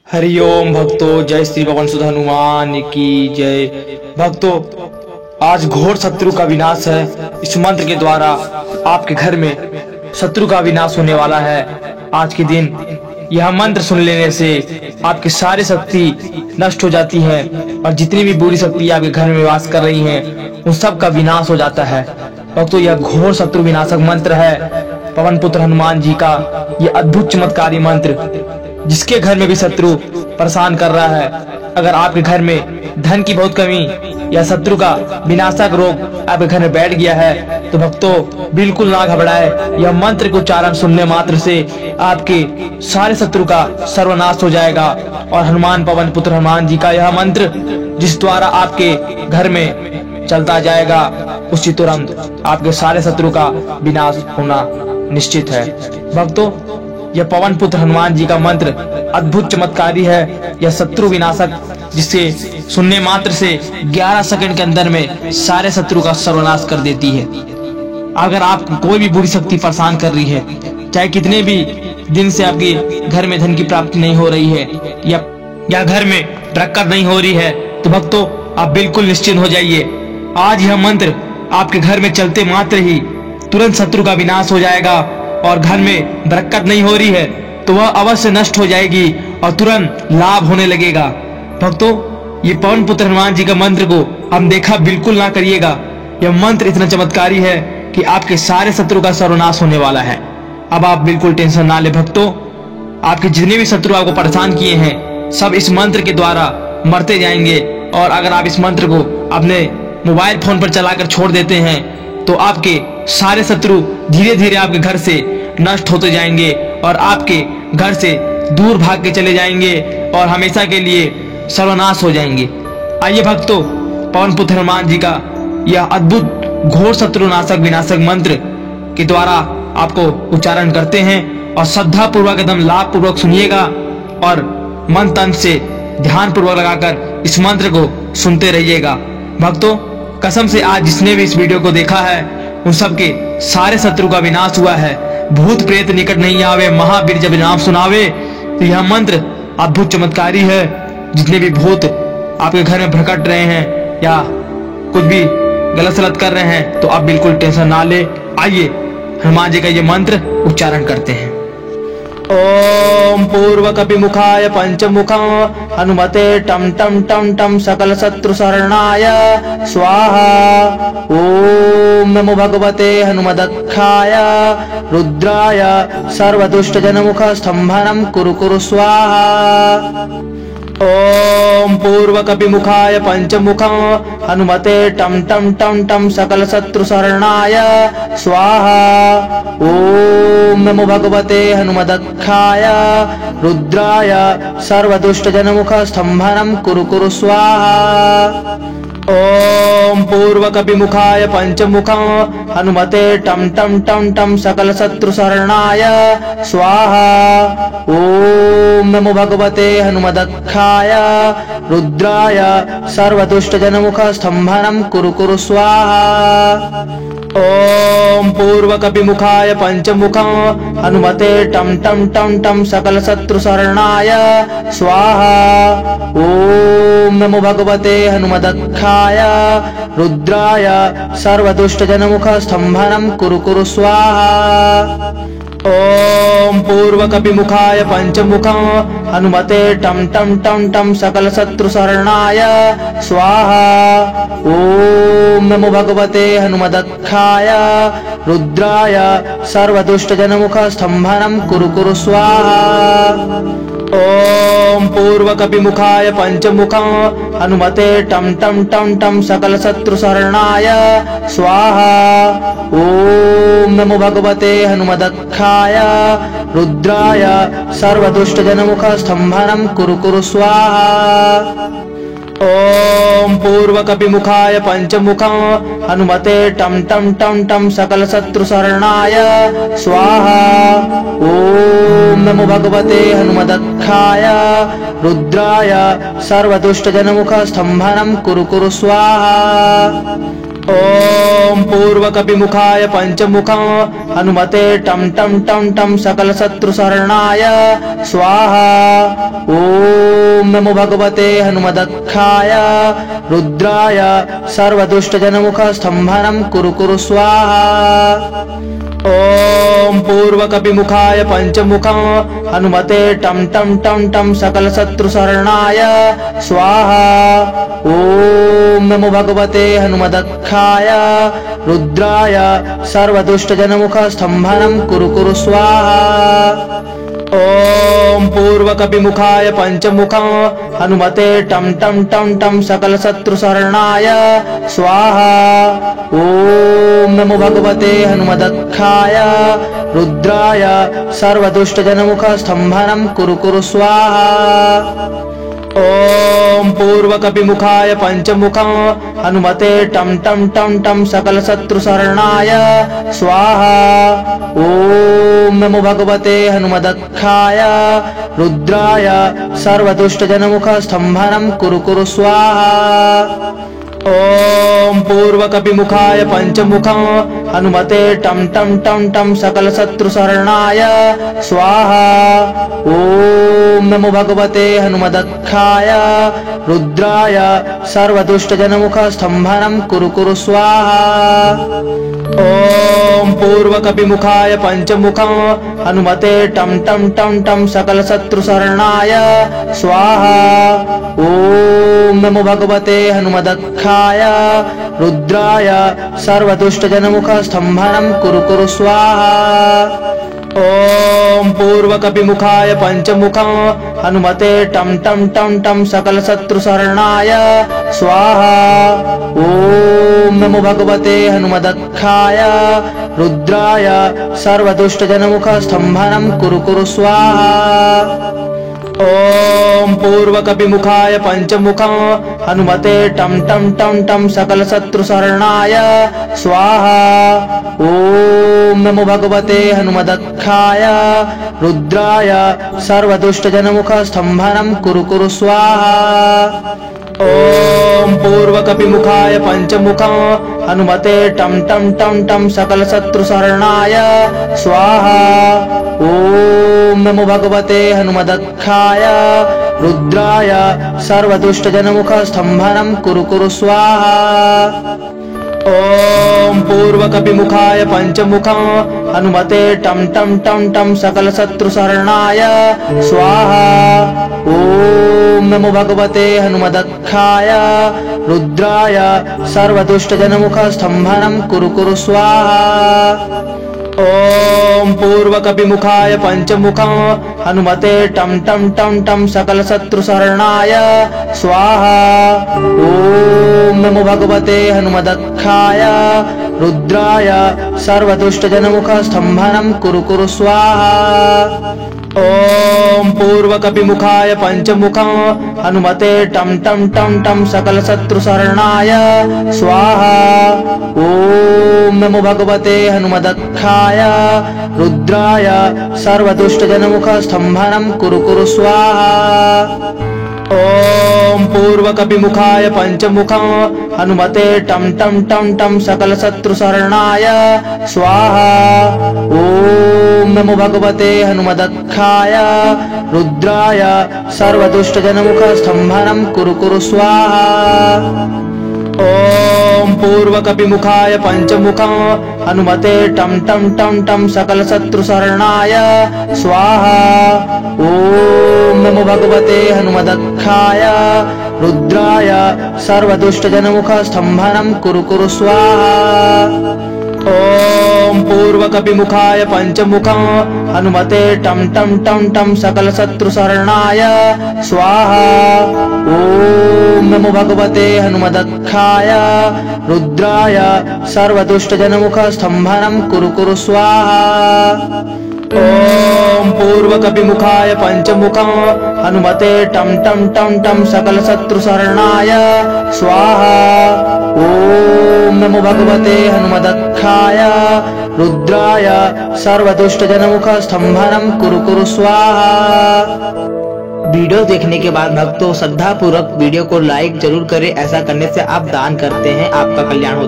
हरिओम भक्तों, जय श्री पवन सुत हनुमान की जय। भक्तों, आज घोर शत्रु का विनाश है। इस मंत्र के द्वारा आपके घर में शत्रु का विनाश होने वाला है। आज के दिन यह मंत्र सुन लेने से आपकी सारी शक्ति नष्ट हो जाती है और जितनी भी बुरी शक्ति आपके घर में वास कर रही हैं उन सब का विनाश हो जाता है। भक्तों, यह घोर शत्रु विनाशक मंत्र है पवन पुत्र हनुमान जी का। यह अद्भुत चमत्कारी मंत्र जिसके घर में भी शत्रु परेशान कर रहा है। अगर आपके घर में धन की बहुत कमी या शत्रु का विनाशक रोग आपके घर में बैठ गया है तो भक्तों बिल्कुल ना घबराए। यह मंत्र के उच्चारण सुनने मात्र से आपके सारे शत्रु का सर्वनाश हो जाएगा। और हनुमान पवन पुत्र हनुमान जी का यह मंत्र जिस द्वारा आपके घर में चलता जाएगा उसी तुरंत आपके सारे शत्रु का विनाश होना निश्चित है। भक्तों, यह पवन पुत्र हनुमान जी का मंत्र अद्भुत चमत्कारी है। यह शत्रु विनाशक जिसे सुनने मात्र से 11 सेकंड के अंदर में सारे शत्रु का सर्वनाश कर देती है। अगर आपको कोई भी बुरी शक्ति परेशान कर रही है, चाहे कितने भी दिन से आपके घर में धन की प्राप्ति नहीं हो रही है या घर में बरकत नहीं हो रही है, तो भक्तों आप बिल्कुल निश्चिंत हो जाइए। आज यह मंत्र आपके घर में चलते मात्र ही तुरंत शत्रु का विनाश हो जाएगा और घर में बरकत नहीं हो रही है तो वह अवश्य नष्ट हो जाएगी और तुरंत लाभ होने लगेगा। भक्तों, ये पवन पुत्र हनुमान जी का मंत्र को हम देखा बिल्कुल ना करिएगा। यह मंत्र इतना चमत्कारी है कि आपके सारे शत्रु का सर्वनाश होने वाला है। अब आप बिल्कुल टेंशन ना ले भक्तों, आपके जितने भी शत्रु आपको परेशान किए हैं सब इस मंत्र के द्वारा मरते जाएंगे। और अगर आप इस मंत्र को अपने मोबाइल फोन पर चलाकर छोड़ देते हैं तो आपके सारे शत्रु धीरे धीरे आपके घर से नष्ट होते जाएंगे और आपके घर से दूर भाग के चले जाएंगे और हमेशा के लिए सर्वनाश हो जाएंगे। आइए भक्तों, पवन पुत्र हनुमान जी का यह अद्भुत घोर शत्रुनाशक विनाशक मंत्र के द्वारा आपको उच्चारण करते हैं और श्रद्धा पूर्वक एकदम लाभ पूर्वक सुनिएगा और मन तन से ध्यान पूर्वक लगाकर इस मंत्र को सुनते रहिएगा। भक्तों, कसम से आज जिसने भी इस वीडियो को देखा है उन सबके सारे शत्रु का विनाश हुआ है। भूत प्रेत निकट नहीं आवे, महावीर जब नाम सुनावे। तो यह मंत्र अद्भुत चमत्कारी है। जितने भी भूत आपके घर में भड़कट रहे हैं या कुछ भी गलत सलत कर रहे हैं तो आप बिल्कुल टेंशन ना ले। आइए हनुमान जी का ये मंत्र उच्चारण करते हैं। ओम पूर्व कपिमुखाय पंचमुखं हनुमते टम टम टम टम सकल शत्रु शरणाय स्वाहा। ओम नमो भगवते हनुमदक्षाय रुद्राय सर्वदुष्ट जनमुख स्तंभनं कुरु कुरु स्वाहा। ओम पूर्व कपिमुखाय पंचमुखं हनुमते टम टम टम टम सकल शत्रु शरणाय स्वाहा। ओम नमो भगवते हनुमदक्षाय रुद्राय सर्वदुष्ट जनमुख स्तंभनं कुरु कुरु स्वाहा। ओम पूर्व कपिमुखाय पंचमुखं हनुमते टम टम टम टम सकल शत्रु शरणाय स्वाहा। ओम नमो भगवते हनुमदक्षाय रुद्राय सर्वदुष्ट जनमुख स्तंभनं कुरु कुरु स्वाहा। ओम पूर्व कपिमुखाय पंचमुखं हनुमते टम टम टम टम सकल शत्रु शरणाय स्वाहा। ओम नमो भगवते हनुमदक्षाय रुद्राय सर्वदुष्ट जनमुख स्तंभनं कुरु कुरु स्वाहा। ओम पूर्व कपिमुखाय पंचमुखं हनुमते टम टम टम टम सकल शत्रु शरणाय स्वाहा। ओम नमो भगवते हनुमदक्षाय रुद्राय सर्वदुष्ट जनमुख स्तंभनं कुरु कुरु स्वाहा। ओम पूर्व कपिमुखाय पंचमुखं हनुमते टम टम टम टम सकल शत्रु शरणाय स्वाहा। ओम नमो भगवते हनुमदक्षाय रुद्राय सर्वदुष्ट जनमुख स्तंभनं कुरु कुरु स्वाहा। ओम पूर्व कपिमुखाय पंचमुखं हनुमते टम टम टम टम सकल शत्रु शरणाय स्वाहा। ओम नमो भगवते हनुमदक्षाय रुद्राय सर्वदुष्ट जनमुख स्तंभनं कुरु कुरु स्वाहा। ओम पूर्वकपिमुखाय पंचमुखं हनुमते टं टं टं टं सकल शत्रु शरणाय स्वाहा। ओम नमो भगवते हनुमदक्षाय रुद्राय सर्वदुष्ट जनमुख स्तंभनं कुरु कुरु स्वाहा। ओम पूर्वकपिमुखाय पंचमुखं हनुमते टं टं टं टं सकल शत्रु शरणाय स्वाहा। ओम नमो भगवते हनुमदक्षाय रुद्राय सर्वदुष्ट जनमुख स्तंभनं कुरु कुरु स्वाहा। ओम पूर्वकपिमुखाय पंचमुखं हनुमते टं टं टं टं सकल शत्रु शरणाय स्वाहा। ओम नमो भगवते हनुमदक्षाय रुद्राय सर्वदुष्ट जनमुख स्तंभनं कुरु कुरु स्वाहा। ओम पूर्वकपिमुखाय पंचमुखं हनुमते टं टं टं टं सकल शत्रु शरणाय स्वाहा। ओम नमो भगवते हनुमदक्षाय रुद्राय सर्वदुष्ट जनमुख स्तंभनं कुरु कुरु स्वाहा। ओम पूर्वकपिमुखाय पंचमुखं हनुमते टं टं टं टं सकल शत्रु शरणाय स्वाहा। ओम नमो भगवते हनुमदक्षाय रुद्राय सर्वदुष्ट जनमुख स्तंभनं कुरु कुरु स्वाहा। ओम पूर्वकपिमुखाय पंचमुखं हनुमते टं टं टं टं सकल शत्रु शरणाय स्वाहा। ओम नमो भगवते हनुमदक्षाय रुद्राय सर्वदुष्ट जनमुख स्तंभनं कुरु कुरु स्वाहा। ओम पूर्वकपिमुखाय पंचमुखं हनुमते टं टं टं टं सकल शत्रु शरणाय स्वाहा। ओम नमो भगवते हनुमदक्षाय रुद्राय सर्वदुष्ट जनमुख स्तंभनं कुरु कुरु स्वाहा। ओम पूर्वकपिमुखाय पंचमुखं हनुमते टं टं टं टं सकल शत्रु शरणाय स्वाहा। ओम नमो भगवते हनुमदक्षाय रुद्राय सर्वदुष्ट जनमुख स्तंभनं कुरु कुरु स्वाहा। ओम पूर्वकपिमुखाय पंचमुखं हनुमते टं टं टं टं सकल शत्रु शरणाय स्वाहा। ओम नमो भगवते हनुमदक्षाय रुद्राय सर्वदुष्ट जनमुख स्तंभनं कुरु कुरु स्वाहा। ओम पूर्वकपिमुखाय पंचमुखं हनुमते टं टं टं टं सकल शत्रु शरणाय स्वाहा। ओम नमो भगवते हनुमदक्षाय रुद्राय सर्वदुष्ट जनमुख स्तंभनं कुरु कुरु स्वाहा। ओम पूर्वकपिमुखाय पंचमुखं हनुमते टं टं टं टं सकल शत्रु शरणाय स्वाहा। ओम नमो भगवते हनुमदक्षाय रुद्राय सर्वदुष्ट जनमुख स्तंभनं कुरु कुरु स्वाहा। ओम पूर्वकपिमुखाय पंचमुखं हनुमते टं टं टं टं सकल शत्रु शरणाय स्वाहा। ओम नमो भगवते हनुमदक्षाय रुद्राय सर्वदुष्ट जनमुख स्तंभनं कुरु कुरु स्वाहा। ओम पूर्वकपिमुखाय पंचमुखं हनुमते टं टं टं टं सकल शत्रु शरणाय स्वाहा। ओम नमो भगवते हनुमदक्षाय रुद्राय सर्वदुष्ट जनमुख स्तंभनं कुरु कुरु स्वाहा। ओम पूर्वकपिमुखाय पंचमुखं हनुमते टं टं टं टं सकल शत्रु शरणाय स्वाहा। ओम नमो भगवते हनुमदक्षाय रुद्राय सर्वदुष्ट जनमुख स्तंभनं कुरु कुरु स्वाहा। ओम पूर्वकपिमुखाय पंचमुखं हनुमते टं टं टं टं सकल शत्रु शरणाय स्वाहा। ओम नमो भगवते हनुमदक्षाय रुद्राय सर्वदुष्ट जनमुख स्तंभनं कुरु कुरु स्वाहा। ओम पूर्वकपिमुखाय पंचमुखं हनुमते टं टं टं टं सकल शत्रु शरणाय स्वाहा। ओम नमो भगवते हनुमदक्षाय रुद्राय सर्वदुष्ट जनमुख स्तंभनं कुरु कुरु स्वाहा। वीडियो देखने के बाद भक्तों श्रद्धा पूर्वक वीडियो को लाइक जरूर करें। ऐसा करने से आप दान करते हैं, आपका कल्याण होता है।